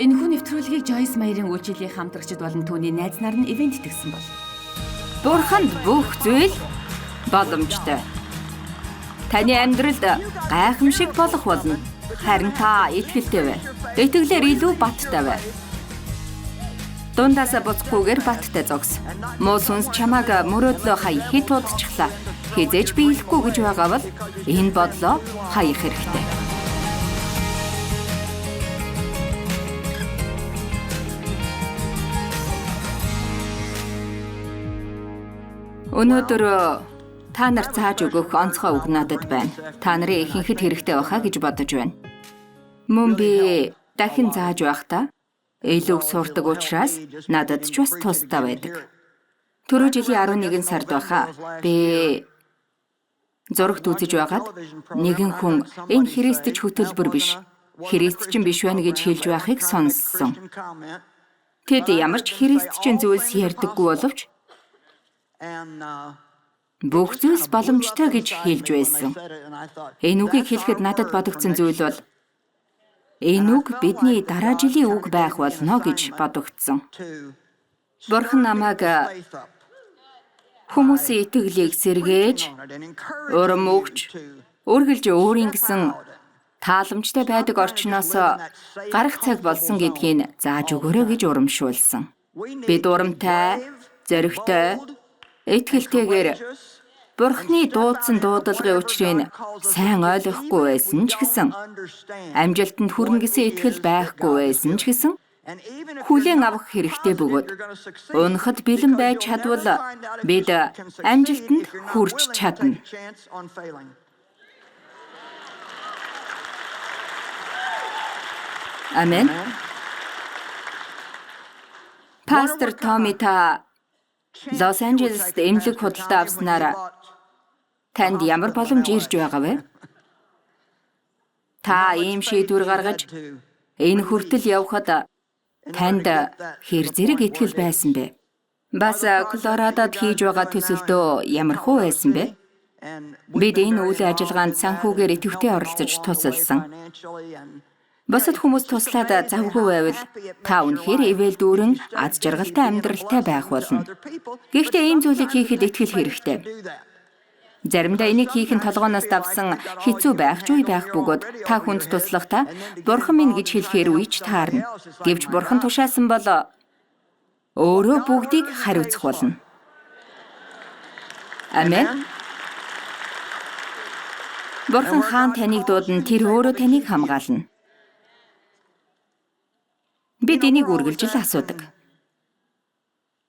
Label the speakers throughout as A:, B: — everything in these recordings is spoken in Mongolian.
A: Энэхүү нэвтрүүлгийг Joyce Meyer-ийн үйлчлэлийн хамтрагчид болон түүний найз нар нь ивент итгэсэн бол. Бурханд бүх зүйл боломжтой. Таны амьдралд гайхамшиг болох болно. Харин та итгэлтэй бай. Итгэлээр илүү баттай бай. Дундаас буцахгүйгээр баттай зогс. Муу сүнс чамааг мөрөөдлөө хай хит удчихлаа. Хизээж биелэхгүй гэж байгаа бол энэ бодлоо хаях хэрэгтэй. Өнөөдөр та нар зааж өгөх онцгой үг надад байна. Та нарын ихэнхэд хэрэгтэй байхаа гэж бодож байна. Мөн би дахин зааж байхдаа илүү сурдаг учраас надад ч бас тустай байдаг. Түрүү жилийн 11 сард байхаа би зурагт үзэж байгаад нэгэн хүн энэ Христч хөтөлбөр биш, Христчин биш байна гэж хэлж байхыг сонссон. Тэд ямар ч Христчин зүйлс ярьдаггүй боловч бүх зүйлс боломжтой гэж хэлж байсан. Энэ үгийг хэлэхэд надад бодогдсон зүйл бол энэ үг бидний дараа жилийн үг байх болно гэж бодогдсон. Бурхан намайг хүмүүсийн итгэлийг сэргээж, урам өгч, үргэлж өөрийн гэсэн тааламжтай байдаг орчноос гарах цаг болсон гэдгийг зааж өгөөрэй гэж урамшуулсан. Бид урамтай, зоригтой, итгэлтэйгээр Бурханы дуудсан дуудлагын учрыг сайн ойлгохгүй байсан ч гэсэн, амжилтанд хүрнэ гэсэн итгэл байхгүй байсан ч гэсэн, хүлээн авах хэрэгтэй бөгөөд унахад бэлэн байж чадвал бид амжилтанд хүрч чадна. Амен. Пастор Томи та Лос Анжелест эмнэлэг худалдаа авснаар танд ямар боломж ирж байгаа вэ? Та ийм шийдвэр гаргаж энэ хүртэл явхад танд хэр зэрэг итгэл байсан бэ? Бас Колорадод хийж байгаа төсөлдөө ямар хөө байсан бэ? Бид энэ үйл ажиллагаанд санхүүгээр идэвхтэй оролцож тусалсан. Бусад хүмүүс туслаад завгүй байвал та үнэхээр ивэл дүүрэн аз жаргалтай амьдралтай байх болно. Гэхдээ ийм зүйлийг хийхэд итгэл хэрэгтэй. Заримдаа энийг хийх нь толгооноос давсан хэцүү байх ч үе байх бөгөөд та хүнд туслахдаа Бурхан минь гэж хэлэхээр үе ч таарна. Гэвч Бурхан тушаасан бол өөрөө бүгдийг хариуцах болно. Амен. Бурхан хаан таныг дуудана, тэр өөрөө таныг хамгаална. Бид энийг үргэлжил асуудаг.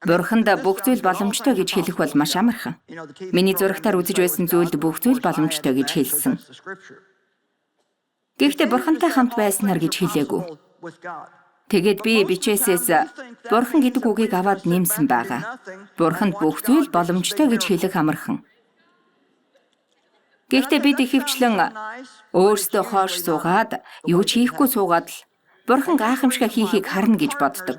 A: Бурханд бүх зүйл боломжтой гэж хэлэх бол маш амархан. Миний зурагтаар үзэж байсан зүйлд бүх зүйл боломжтой гэж хэлсэн. Гэхдээ Бурхантай хамт байснаар гэж хэлээгүй. Тэгээд би бичээсээс Бурхан гэдэг үгийг аваад нэмсэн байгаа. Бурханд бүх зүйл боломжтой гэж хэлэх амархан. Гэхдээ бид ихэвчлэн өөрсдөө хоош суугаад, юу ч хийхгүй суугаад л Бурхан гайхамшиг хийхийг харна гэж боддог.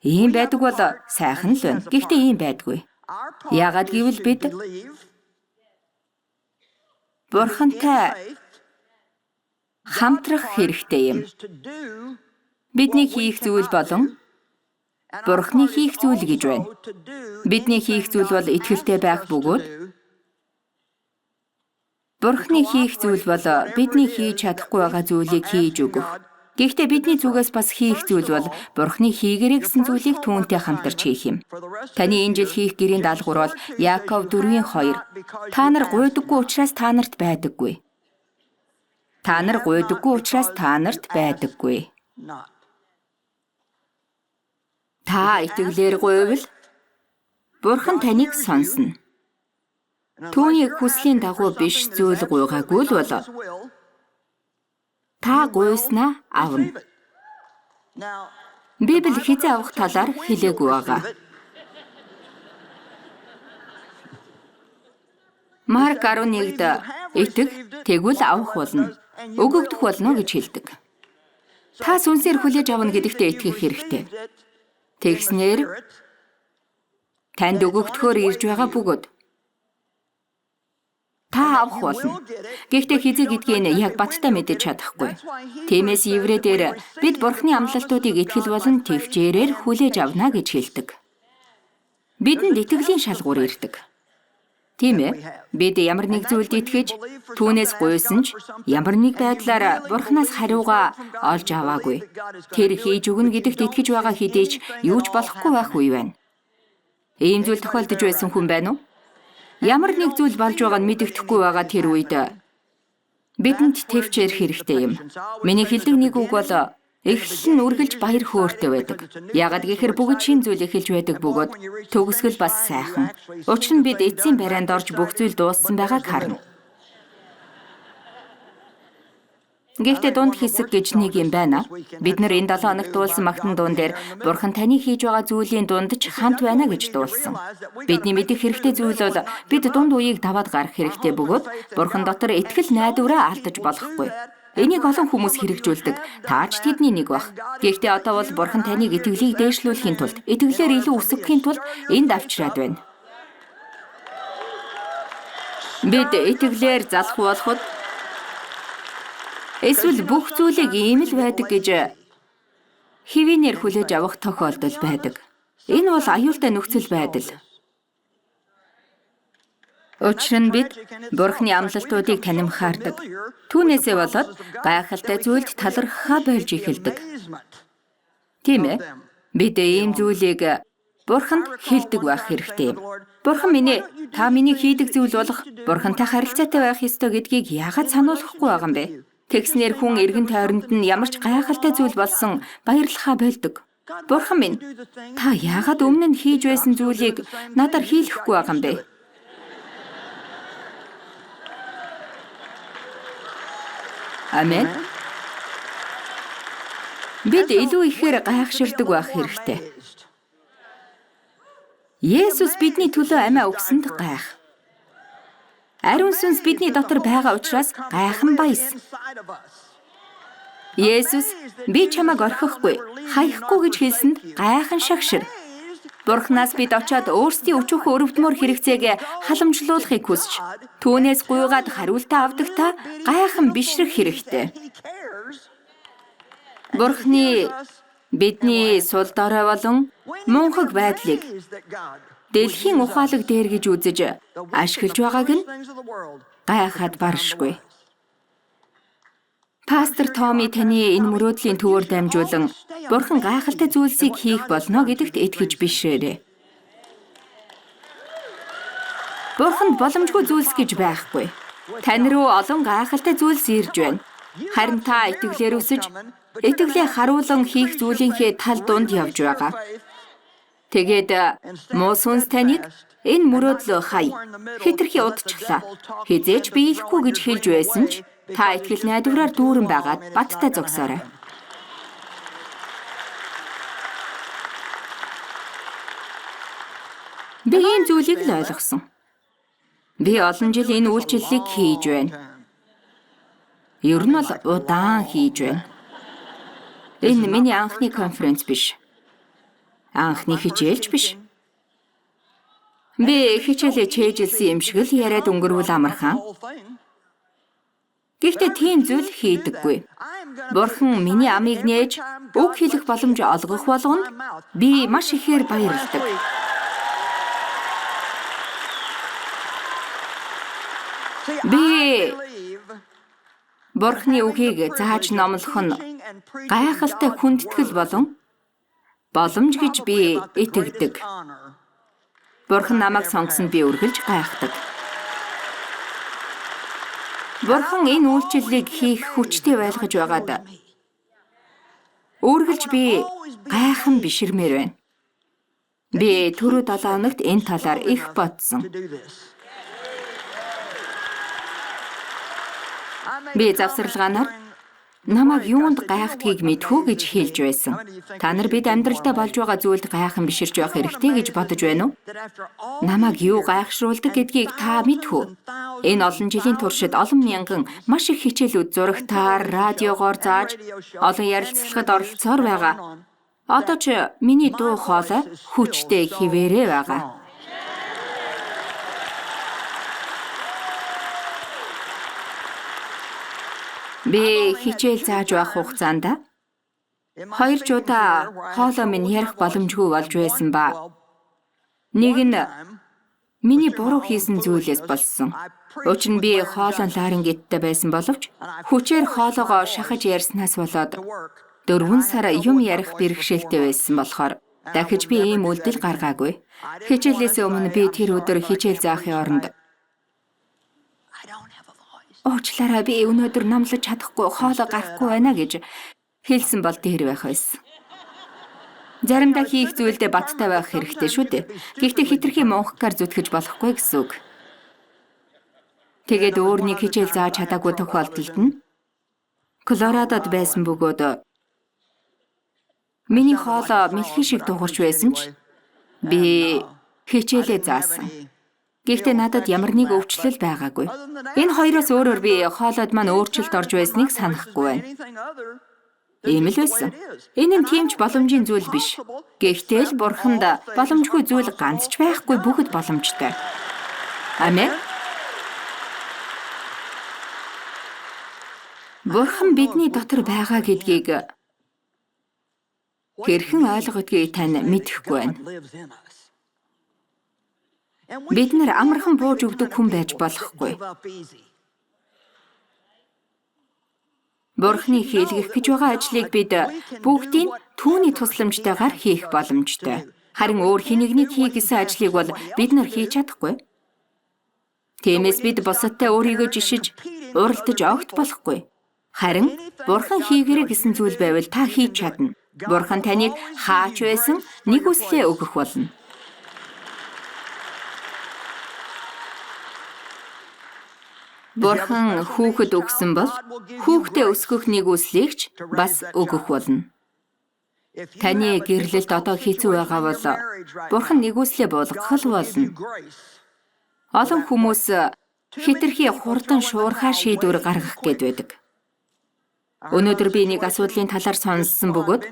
A: Ийм байдаг бол сайхан л байна. Гэхдээ ийм байдгүй. Яагаад гэвэл бид Бурхантай хамтрах хэрэгтэй юм. Бидний хийх зүйл болон Бурханы хийх зүйл гэж байна. Бидний хийх зүйл бол итгэлтэй байх бөгөөд Бурханы хийх зүйл бол бидний хийж чадахгүй байгаа зүйлийг хийж өгөх. Гэхдээ бидний зүгээс бас хийх зүйл бол Бурханы хийгэрэй гэсэн зүйлийг түүнтэй хамтарч хийх юм. Таны энэ жил хийх гэрийн даалгавар бол Яаков 4:2. Та нар гуйдаггүй учраас та нарт байдаггүй. Та нар гуйдаггүй учраас та нарт байдаггүй. Та итгэлээр гуйвал Бурхан таныг сонсно. Түүний хүслийн дагуу биш зүйл гуйгаагүй л бол та гуйснаа авна. Библи хизээ авах талаар хэлээгүй байгаа. Марк 11-д итэг тэгвэл авах болно. Өгөгдөх болно гэж хэлдэг. Та сүнсээр хүлээж авна гэдэгтээ итгэх хэрэгтэй. Тэгснээр танд өгөгдөхөөр ирж байгаа бөгөөд Та авах болно. Гэхдээ хизээ гэдгийг нь яг баттай мэдэж чадахгүй. Тиймээс еврейдээр бид Бурхны амлалтуудыг итгэл болон төвчээрээр хүлээж авна гэж хэлдэг. Бидэнд итгэлийн шалгуур ирдэг. Тийм ээ. Бид ямар нэг зүйлд итгэж, түүнээс гуйсан ч ямар нэг байдлаар Бурханаас хариугаа олж аваагүй. Тэр хийж өгнө гэдэгт итгэж байгаа хэдий ч юу ч болохгүй байх үе байна. Ийм зүйл тохиолдож байсан хүн байна уу? Ямар нэг зүйл болж байгааг нь мэддэхгүй байгаа тэр үед бидэнд төвчээр хэрэгтэй юм. Миний хэлдэг нэг үг бол эхлэл нь үргэлж баяр хөөртэй байдаг. Яагад гэхээр бүгд шин зүйл эхэлж байдаг бөгөөд төгсгөл бас сайхан. Учир нь бид эцсийн барайнд орж бүх зүйл дууссан байгааг харна. Гэхдээ дунд хэсэг гэж нэг юм байна. Бид нар энэ 7 хоногт дуулсан магтан дуун дээр Бурхан таны хийж байгаа зүйлийн дунд ч хамт байна гэж дуулсан. Бидний мэдэх хэрэгтэй зүйл бол бид дунд үеийг даваад гарах хэрэгтэй бөгөөд Бурхан дотор итгэл найдвараа алдаж болохгүй. Энийг олон хүмүүс хэрэгжүүлдэг. Таач тэдний нэг бах. Гэхдээ одоо бол Бурхан таныг итгэлийг дээшлүүлэхийн тулд, итгэлээр илүү өсгөхийн тулд энд авчираад байна. Бид итгэлээр залах болоход эсвэл бүх зүйлийг ийм л байдаг гэж хэвийнээр хүлээж авах тохиолдол байдаг. Энэ бол аюултай нөхцөл байдал. Учир нь бид Бурхны амлалтуудыг танимхаардаг. Түүнээсээ болоод гайхалтай зүйлд талархахаа болж эхэлдэг. Тийм ээ. Бид ийм зүйлийг Бурханд хэлдэг байх хэрэгтэй юм. Бурхан минь, та миний хийдэг зүйл болох Бурхантай харилцаатай байх ёстой гэдгийг яагаад сануулгахгүй байгаа юм бэ? Тэгснэр хүн эргэн тойронд нь ямар ч гайхалтай зүйл болсон баярлахаа болдог. Бурхан минь, та яагаад өмнө нь хийж байсан зүйлийг надаар хийлгэхгүй байгаа юм бэ? Амен. Бид илүү ихээр гайхширдаг байх хэрэгтэй. Есүс бидний төлөө амиа өгсөнд гайх. Ариун сүнс бидний дотор байгаа учраас гайхан баяс. Есүс би чамайг орхихгүй, хаяхгүй гэж хэлсэнд гайхан шагшир. Бурханаас бид очиод өөрсдийн өчүүхэн өрөвдмөр хэрэгцээг халамжлуулахыг хүсч, түүнээс гуйгаад хариултаа авдагтаа гайхан бишрэх хэрэгтэй. Бурхны бидний сул дорой болон мунхаг байдлыг дэлхийн ухаалаг дээр гэж үзэж ашиглаж байгааг нь гайхаад баршгүй. Пастор Томи таны энэ мөрөөдлийн төвөөр дамжуулан Бурхан гайхалтай зүйлсийг хийх болно гэдэгт итгэж бишрээрэй. Бурханд боломжгүй зүйлс гэж байхгүй. Тань руу олон гайхалтай зүйлс ирж байна. Харин та итгэлээр өсөж, итгэлээ харуулan хийх зүйлийнхээ тал дунд явж байгаа. Тэгээд муу сүнс таныг энэ мөрөөдлөө хай. Хэтэрхий удчихлаа. Хизээч биелэхгүй гэж хэлж байсан ч та итгэл найдвараар дүүрэн байгаад баттай зогсоорой. Би ийм зүйлийг л ойлгосон. Би олон жил энэ үйлчлэлийг хийж байна. Ер нь бол удаан хийж байна. Энэ миний анхны конференц биш. Анхны хичээлч биш. Би хичээлээ чэйжилсэн юм шиг л яриад өнгөрвөл амархан. Гэхдээ тийм зүйл хийдэггүй. Бурхан миний амийг нээж үг хэлэх боломж олгох болгонд би маш ихээр баярлдаг. Би Бурханы үгийг зааж номлох нь гайхалтай хүндэтгэл болон боломж гэж би итгэдэг. Бурхан намайг сонгосонд би үргэлж гайхдаг. Бурхан энэ үйлчлэлийг хийх хүчтэй байлгаж байгаад үргэлж би гайхан биширмээр байна. Би түрүү 7 хоногт энэ талаар их бодсон. Би завсарлагаанаар намайг юунд гайхдгийг мэдхүү гэж хэлж байсан. Та нар бид амьдралдаа болж байгаа зүйлд гайхан биширч явах хэрэгтэй гэж бодож байна уу? Намайг юу гайхшруулдаг гэдгийг та мэдхүү. Энэ олон жилийн туршид олон мянган маш их хичээлүүд зурагтаар, радиогоор зааж, олон ярилцлагад оролцоор байгаа. Одоо ч миний дуу хоолой хүчтэй, хэвээрээ байгаа. Би хичээл зааж байх хугацаанд 2 жудаа хоолой минь ярих боломжгүй болж байсан ба нэг нь миний буруу хийсэн зүйлээс болсон. Учир нь би хоолой ларингиттэй байсан боловч хүчээр хоолоогоо шахаж ярьснаас болоод 4 сар юм ярих бэрхшээлтэй байсан болохоор дахиж би ийм үйлдэл гаргаагүй. Хичээлээс өмнө би тэр өдөр хичээл заахын оронд "Уучлаарай, би өнөөдөр намлаж чадахгүй, хоолой гарахгүй байна" гэж хэлсэн бол дээр байх байсан. Заримдаа хийх зүйлдээ баттай байх хэрэгтэй шүү дээ. Гэхдээ хитрхи мунхгаар зүтгэж болохгүй гэсэн үг. Тэгээд өөр нэг хичээл зааж чадаагүй тохиолдолд нь Колорадод байсан бөгөөд миний хоолой мэлхий шиг дуурч байсан ч би хичээлээ заасан. Гэхдээ надад ямар нэг өвчлөл байгаагүй. Энэ хоёроос өөрөөр би хоолойд маань өөрчлөлт орж байсныг санахгүй байна. Ийм л байсан. Энэ нь тийм ч боломжийн зүйл биш. Гэхдээ л Бурханд боломжгүй зүйл ганц ч байхгүй, бүгд боломжтой. Амен. Бурхан бидний дотор байгаа гэдгийг хэрхэн ойлгодгийг тань мэдэхгүй байна. Бид нар амархан бууж өгдөг хүн байж болохгүй. Бурханы хийлгэх гэж байгаа ажлыг бид бүгдийг түүний тусламжтайгаар хийх боломжтой. Харин өөр хинэгнийг хий гэсэн ажлыг бол бид нар хийж чадахгүй. Тиймээс бид бусадтай өөрийгөө жишиж, уралдаж огт болохгүй. Харин Бурхан хийгэрэй гэсэн зүйл байвал та хийж чадна. Бурхан таныг хаач байсан нэг үслээ өгөх болно. Бурхан хүүхэд өгсөн бол хүүхдээ өсгөх нэг үслийг ч бас өгөх болно. Таны гэрлэлт одоо хэцүү байгаа бол Бурхан нэг үслээ болгох л болно. Олон хүмүүс хитрхи хурдан шуурхай шийдвэр гаргах гээд байдаг. Өнөөдөр би нэг асуудлын талаар сонссон бөгөөд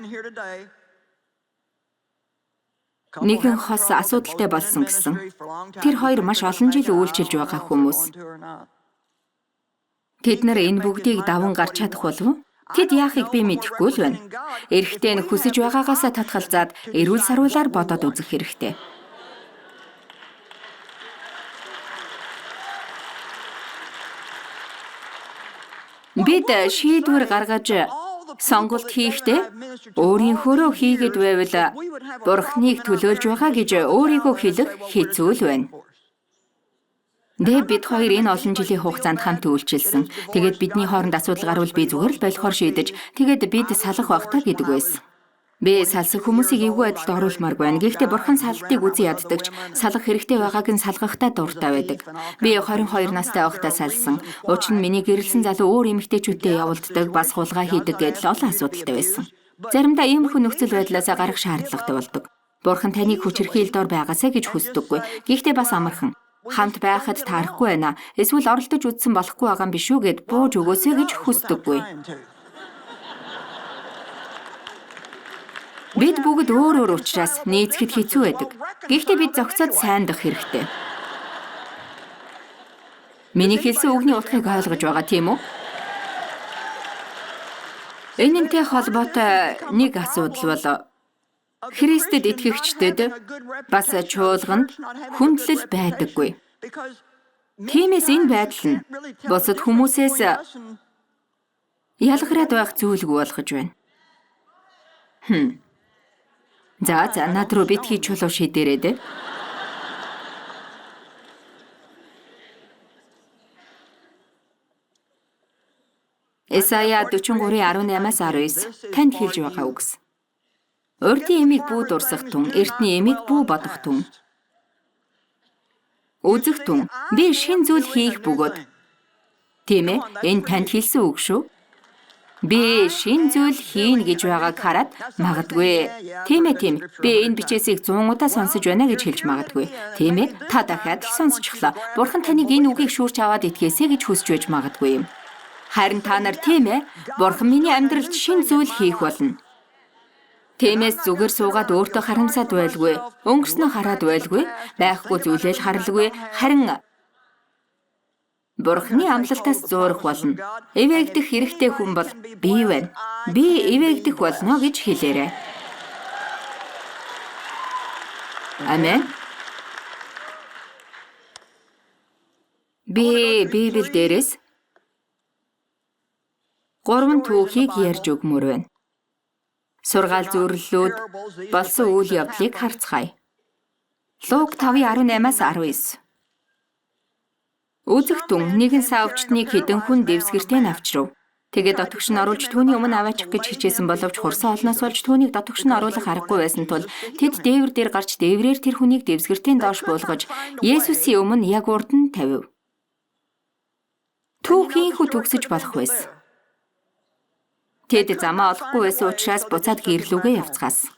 A: нэгэн хос асуудалтай болсон гэсэн. Тэр хоёр маш олон жил үйлчилж байгаа хүмүүс. Тэд нар энэ бүгдийг даван гарч чадах болов уу? Тэд яахыг би мэдэхгүй л байна. Эрэгтэй нь хүсэж байгаагаасаа татгалзаад эрүүл саруулаар бодоод үзэх хэрэгтэй. Бид шийдвэр гаргаж сонголт хийхдээ өөрийнхөөрөө хийгээд байвал Бурханыг төлөөлж байгаа гэж өөрийгөө хэлэх хэцүү л байна. Бид хоёр энэ олон жилийн хугацаанд хамт үйлчилсэн. Тэгээд бидний хооронд асуудал гарвал би зүгээр л болохоор шийдэж, тэгээд бид салах багтаа гэдэг байсан. Би салсан хүмүүсийг эвгүй байдалд оруулмааргүй байна. Гэхдээ Бурхан салтыг үзэн яддагч, салах хэрэгтэй байгааг нь салгахтаа дуртай байдаг. Би 22 настай байхдаа салсан. Учир нь миний гэрэлсэн залуу өөр эмэгтэйчүүдтэй явуулдаг, бас хулгай хийдэг гэдэл олон асуудалтай байсан. Заримдаа иймэрхүү нөхцөл байдлаас гарах шаардлагатай болдог. Бурхан таныг хүчирхийлэлд ор байгаасаа гэж хүсдэггүй. Гэхдээ бас амархан. Хамт байхад таарахгүй байна. Эсвэл оролдож үзсэн болохгүй байгаа юм биш үү гэд бууж өгөөсэй гэж хүсдэггүй. Бид бүгд өөр өөр учраас нийцэхэд хэцүү байдаг. Гэхдээ бид зохицоод сайн дах хэрэгтэй. Миний хэлсэн үгний утгыг ойлгож байгаа тийм үү? Энэнтэй холбоотой нэг асуудал бол Христэд итгэгчдэд бас чуулганд хүндлэл байдаггүй. Тиймээс энэ байдал нь бусад хүмүүсээс ялгараад байх зүйлгүй болгож байна. За над руу битгий чулуу шидээрээ. Исая 43:18-аас 19 танд хэлж байгаа үгс. Урдын эмийг бүү дурсах түн, эртний эмийг бүү бодох түн. Үзэх түн, би шин зүйл хийх бөгөөд. Тийм ээ, энэ танд хэлсэн үг шүү. Би шин зүйл хийн гэж байгааг хараад магадгүй. Тийм ээ. Би энэ бичээсийг 100 удаа сонсож байна гэж хэлж магадгүй. Тийм ээ, та дахиад л сонсчихлоо. Бурхан таныг энэ үгийг шүүрч аваад итгээсэй гэж хүсэж байж магадгүй юм. Харин та нар тийм ээ, Бурхан миний амьдралд шин зүйл хийх болно. Тиймээс зүгээр суугаад өөртөө харамсаад байлгүй, өнгөрснөө хараад байлгүй, байхгүй зүйлээ л харалгүй, харин Бурхны амлалтаас зуурах болно. Эвээгдэх хэрэгтэй хүн бол би байна. Би эвээгдэх болно гэж хэлээрэй. Амен. Би Библи дээрээс 3 түүхийг ярьж өгмөр байна. Сургаал зөвлөлүүд болсон үйл явдлыг харцгаая. Луг 5:18-аас 19. Үзэгтэн нэгэн саавчтныг хэдэн хүн дэвсгэртээ навчрав. Тэгээд дотогш нь оруулж түүний өмнө аваачих гэж хичээсэн боловч хурсан олноос болж түүнийг дотогш нь оруулах аргагүй байсан тул тэд дээвэр дээр гарч дээврээр тэр хүнийг дэвсгэртийн доош буулгаж Есүсийн өмнө яг урд нь тавив. Түүх ийхүү төгсөж болох байсан. Тэд замаа олохгүй байсан учраас буцаад гэрлүүгээ явцгаасан.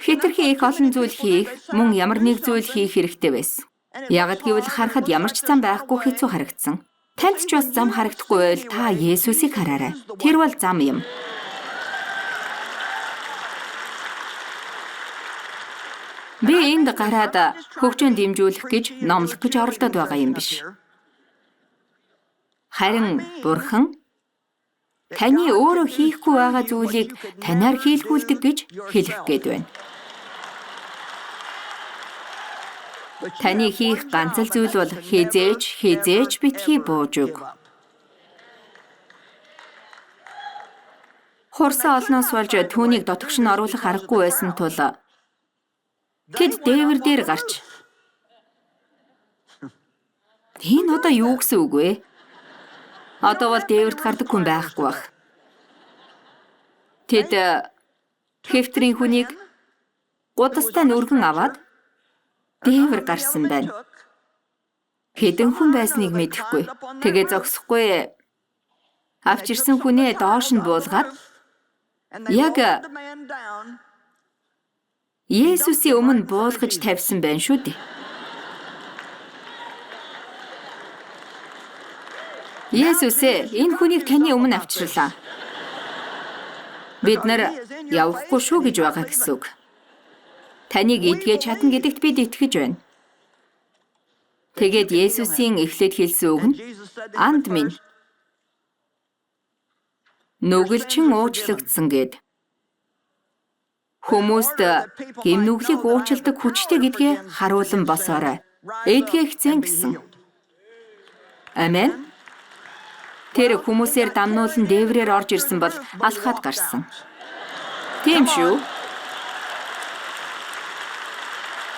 A: Хэтэрхий их олон зүйл хийх, мөн ямар нэг зүйл хийх хэрэгтэй байсан. Ягд гэвэл харахад ямар ч зам байхгүй хэцүү харагдсан. Танд ч бас зам харагдахгүй байвал та Есүсийг хараарай. Тэр бол зам юм. Би энд гараад хөгжөөнд дэмжүүлэх гэж номлох гэж оролдоод байгаа юм биш. Харин Бурхан таны өөрөө хийхгүй байгаа зүйлийг танаар хийлгүүлдэг гэж хэлэх гээд байна. Таны хийх ганц л зүйл бол хизээж битгий бууж өг. Хурсан олноос болж түүнийг дотогш нь оруулах аргагүй байсан тул тэд дээвэр дээр гарч энэ одоо юу гэсэн үг вэ? Одоо бол дээвэрт гардаг хүн байхгүй бах. Тэд Хэвтрийн хүнийг гудастай нүргэн аваад дээвэр гарсан байна. Хэдэн хүн байсныг мэдэхгүй. Тэгээ зогсохгүй авчирсан хүнээ доош нь буулгаад яг Есүсийн өмнө буулгаж тавьсан байна шүү дээ. Есүс энэ хүнийг таны өмнө авчирлаа. Бид нар явахгүй шүү гэж байгаа гэсэн үг. Таныг эдгэж чадна гэдэгт бид итгэж байна. Тэгээд Есүсийн эхлээд хэлсэн үг нь анд минь нүгэлчин уучлагдсан гэд. Хүмүүст гэмнүглийг уучладаг хүчтэй гэдгээ харуулan босоорой. Эдгэхцэн гэсэн. Амен. Тэр хүмүүсээр дамнуулан дээврээр орж ирсэн бол алхаад гарсан. Тийм шүү.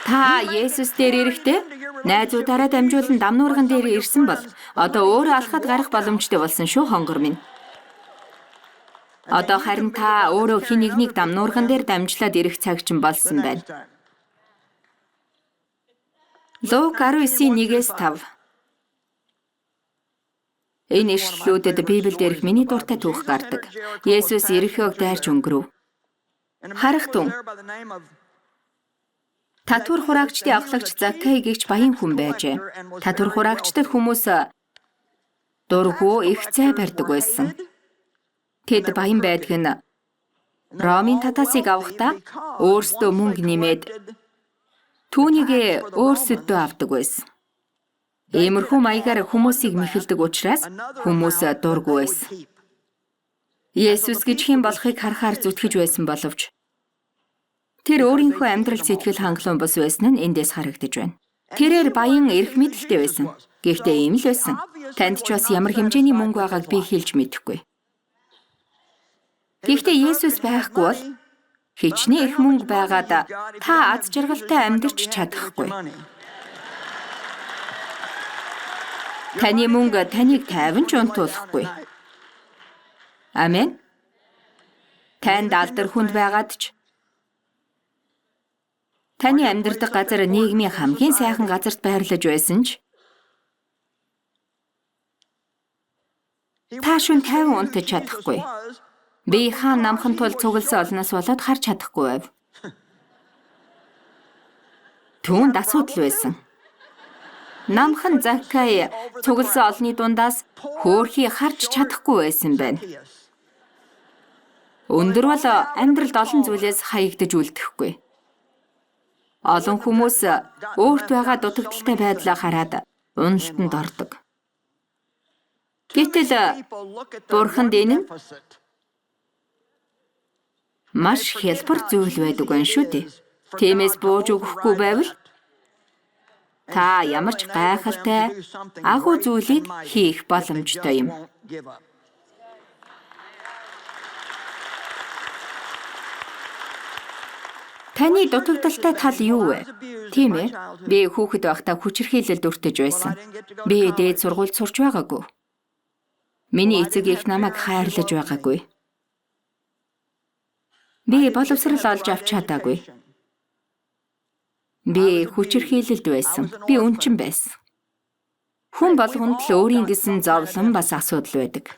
A: Та Есүс дээр ирэхдээ найзуудаараа дамжуулан дамнуурган дээр ирсэн бол одоо өөрөө алхаад гарах боломжтой болсон шүү хонгор минь. Одоо харин та өөрөө хин нэгнийг дамнуурган дээр дамжлаад ирэх цаг чинь болсон байна. Луг 19:1-5. Энэ ишлэлүүдэд Библиэд ирэх миний дуртай түүх гардаг. Есүс Ерихог дайрч өнгөрөв. Харах тун татвар хураагчдын авахлагч Заккай гэгч баян хүн байжээ. Татвар хураагчдад хүмүүс дургу их цай барьдаг байсан. Тэд баян байдаг нь Ромын татасыг авахдаа өөрсдөө мөнгө нэмээд түүнийг өөрсөдөө авдаг байсан. Иймэрхүү маягаар хүмүүсийг мэхэлдэг учраас хүмүүс дургу байсан. Есүс гэж хэн болохыг харахаар зүтгэж байсан боловч тэр өөрийнхөө амьдрал сэтгэл хангалуун бус байсан нь эндээс харагдаж байна. Тэрээр баян эрх мэдэлтэй байсан. Гэхдээ ийм л байсан. Танд ч бас ямар хэмжээний мөнгө байгааг би хэлж мэдэхгүй. Гэхдээ Есүс байхгүй бол хичнээн их мөнгө байгаад та аз жаргалтай амьдарч чадахгүй. Таны мөнгө таныг тайван ч унтуулахгүй. Амен. Танд алдар хүнд байгаад ч таны амьдардаг газар нийгмийн хамгийн сайхан газарт байрлаж байсан ч та шүн тайван унтаж чадахгүй. Би хаан намхан тул цугласан олноос болоод харж чадахгүй байв. Түүнд асуудал байсан. Намхан Заккай цугласан олны дундаас хөөрхий харж чадахгүй байсан байна. Өндөр бол амьдралд олон зүйлээс хаягдаж үлдэхгүй. Олон хүмүүс өөрт байгаа дутагдaltaй байдлаа хараад уналтанд ордог. Гэтэл Бурханд энэ нь маш хялбар зүйл байдаг юм шүү дээ. Тиймээс бууж өгөхгүй байвал та ямар ч гайхалтай агуу зүйлийг хийх боломжтой юм. Таны дутагдaltaй тал юу вэ? Тийм ээ. Би хүүхэд байхдаа хүчирхийлэлд өртөж байсан. Би дээд сургуульд сурч байгаагүй. Миний эцэг их намайг хайрлаж байгаагүй. Би боловсрал олж авч чадаагүй. Би хүчирхийлэлд байсан. Би үнчин байсан. Хүн болгонд л өөрийн гэсэн зовлон бас асуудал байдаг.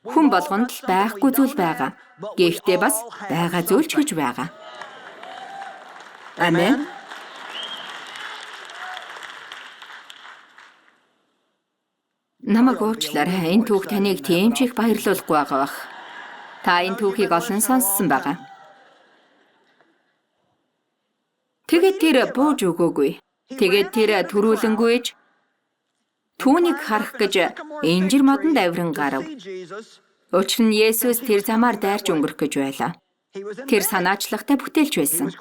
A: Хүн болгонд л байхгүй зүйл байгаа. Гэхдээ бас байгаа зүйл ч гэж байгаа. Амен. Намайг уучлаарай. Энэ түүх таныг тийм ч их баярлуулахгүй байгаа бах. Та энэ түүхийг олон сонссон байгаа. Тэгээд тэр бууж өгөөгүй. Тэгээд тэр төрүүлэнгүйж түүнийг харах гэж инжир модонд авиран гарав. Учир нь Есүс тэр замаар дайрч өнгөрөх гэж байлаа. Тэр санаачлагтай бүтээлч байсан.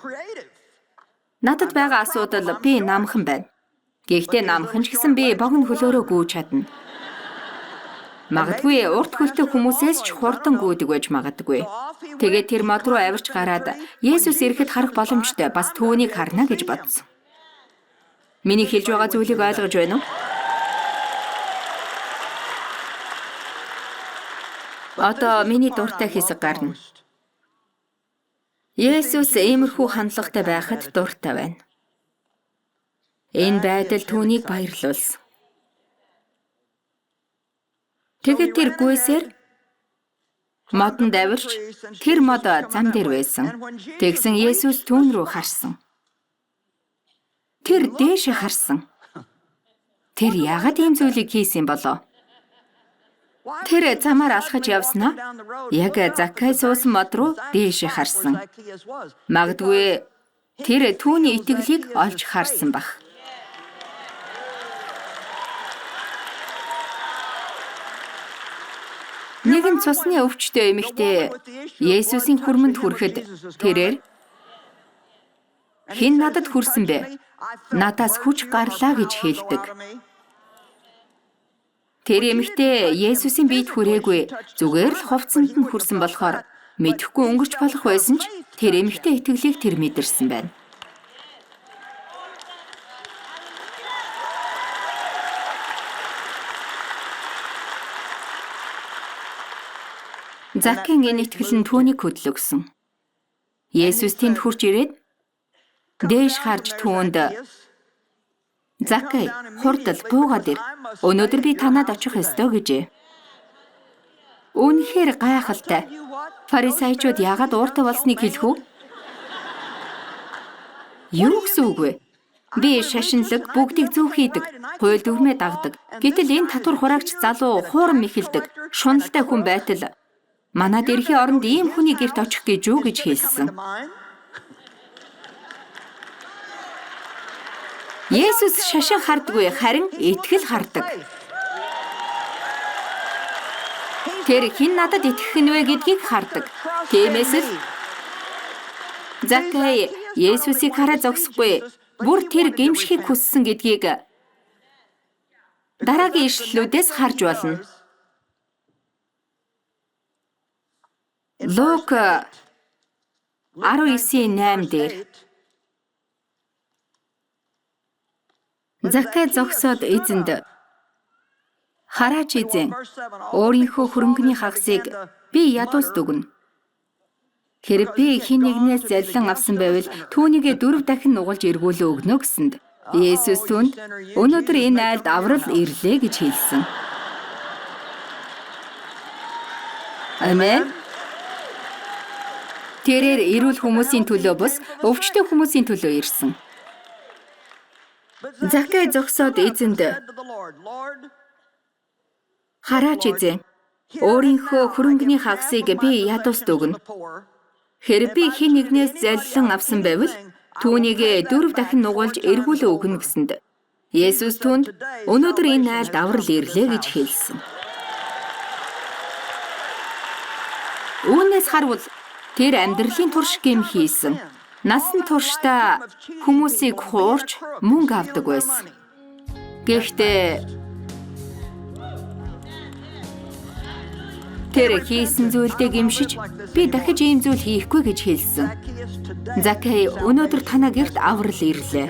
A: Надад байгаа асуудал би намхан байна. Гэхдээ намхан ч гэсэн би богино хөлөөрөө гүйж чадна. Магадгүй урт хөлтэй хүмүүсээс ч хурдан гүйдэг байж магадгүй. Тэгээд тэр мод руу авирч гараад Есүс ирэхэд харах боломжтой бас түүнийг харна гэж бодсон. Миний хэлж байгаа зүйлийг ойлгож байна уу? Одоо миний дуртай хэсэг гарна. Есүс иймэрхүү хандлагатай байхад дуртай байна. Энэ байдал түүнийг баярлуулсан. Тэгээд тэр гүйсээр модонд авирч тэр мод зам дээр байсан. Тэгсэн Есүс түүн рүү харсан. Тэр дээшээ харсан. Тэр яагаад ийм зүйлийг хийсэн болов? Тэр замаар алхаж явснаа яг Заккай суусан мод руу дээшээ харсан. Магадгүй тэр түүний итгэлийг олж харсан бах. Нэгэн цусны өвчтөй эмэгтэй Есүсийн хүрмэнд хүрэхэд тэрээр "Хэн надад хүрсэн бэ? Надаас хүч гарлаа" гэж хэлдэг. Тэр эмэгтэй Есүсийн биед хүрээгүй, зүгээр л хувцсанд нь хүрсэн болохоор мэдэхгүй өнгөрч болох байсан ч тэр эмэгтэй итгэлийг тэр мэдэрсэн байна. Заккайн энэ итгэл нь түүнийг хөдөлгсөн. Есүс тэнд хурж ирээд дээш харж түүнд "Заккай, хурдл буугаад ир. Өнөөдөр би танад очих ёстой" гэжээ. Үнэхээр гайхалтай. Фарисеучуд яагаад ууртай болсныг хэлэх үү? Юу гэсэн үг вэ? Би шашинлаг, бүгдийг зөв хийдэг, хууль дүрмээ дагдаг. Гэтэл энэ татвар хураагч залуу хуурам мэхэлдэг, шуналтай хүн байтал манад эрхийн оронд ийм хүний гэрт очих гэж юу гэж хэлсэн. Есүс шашин хардаггүй, харин итгэл хардаг. Тэр хэн надад итгэх нь вэ гэдгийг хардаг. Тиймээс л Заккай Есүсийг хараад зогсохгүй, бүр тэр гэмшихийг хүссэн гэдгийг дараагийн ишлэлүүдээс харж болно. Лук 19:8 дээр Заккай зогсоод эзэнд "Хараач эзэн, өөрийнхөө хөрөнгөний хагасыг би ядуусд өгнө. Хэрэг би хэн нэгнээс заллан авсан байвал түүнийгээ 4 дахин нугалж эргүүлээ өгнө" гэсэнд Есүс түүнд "Өнөөдөр энэ айлд аврал ирлээ" гэж хэлсэн. Амен. Тэрээр эрүүл хүмүүсийн төлөө бус өвчтөй хүмүүсийн төлөө ирсэн. Заккай зогсоод эзэнд "Хараач эзэн, өөрийнхөө хөрөнгөний хагасыг би ядуусд өгнө. Хэрэг би хэн нэгнээс заллан авсан байвал Түүнийг 4 дахин нугалж эргүүлээ өгнө гэсэнд Есүс түүнд өнөөдөр энэ айлд аврал ирлээ гэж хэлсэн. Үүнээс харвал тэр амьдралын турш гэм хийсэн. Насан туршдаа хүмүүсийг хуурч мөнгө авдаг байсан. Гэхдээ тэр хийсэн зүйлдээ гэмшиж би дахиж ийм зүйл хийхгүй гэж хэлсэн. Закей өнөөдөр танаа гэрт аврал ирлээ.